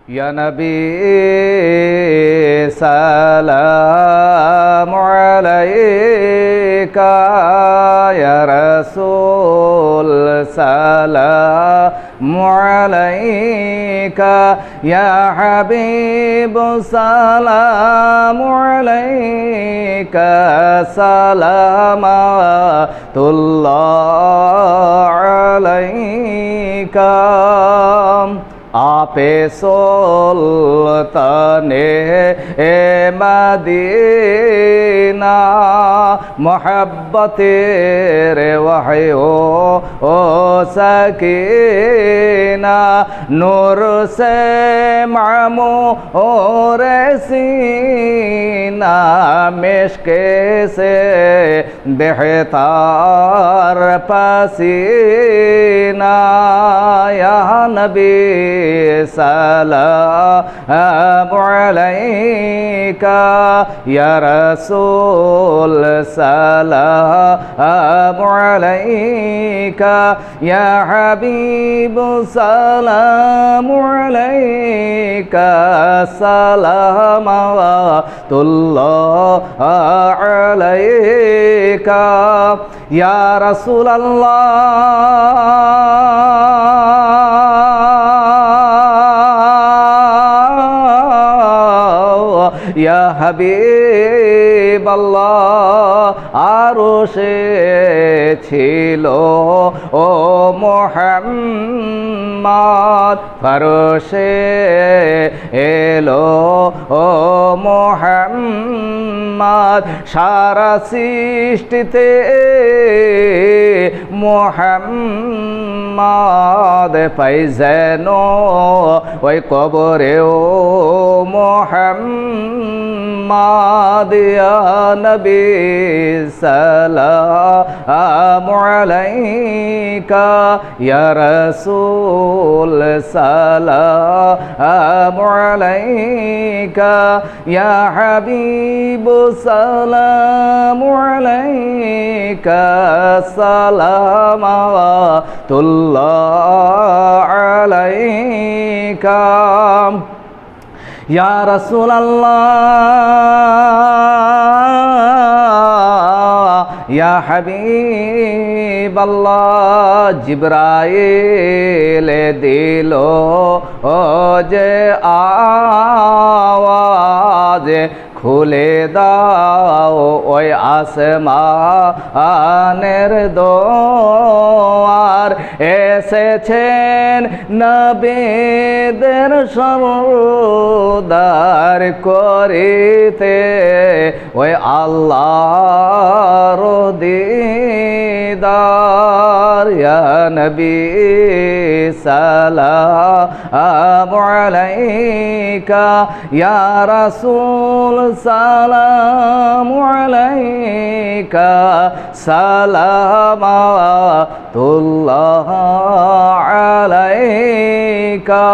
ইয়া নবী সালামু আলাইকা, ইয়া রাসূল সালামু আলাইকা, ইয়া হাবিব সালামু আলাইকা, সালামাতুল্লাহ আলাইকা। आपे सुल्ताने मदीना, मोहब्बते रे वहयो ओ सकीना, नूर से मामू और सीना, मिश्के से बेहतार पसीना, या नबी सलामु अलैका, या रसूल सलामु अलैका, या हबीब सलामु अलैका, सलामतुल्लाह अलैका, या रसूल अल्लाह, या हबीब अल्लाह। आरोशे छिलो ओ मोहम्मद, फरोशे एलो ओ मोहम्मद, सारा सृष्टिते मोहम्मद पाई जेनो ओई कबरे ओ मोहम्मद, या नबी सलामु अलैका, या रसूल सलामु अलैका, या हबीब सलामु अलैका, सलामतुल्लाह अलैका, या रसूल अल्लाह, या हबीब अल्लाह। जिब्राइल दिलो ओ जे आवाज, খুলে দাও ওই আসমানের দোয়ার, এসেছেন নবীদের সরদার করিতে ওই আল্লাহর দিদার, ইয়া নবী সালামু আলাইকা, ইয়া রাসূল সালামু আলাইকা, সালামাতুল্লাহ আলাইকা।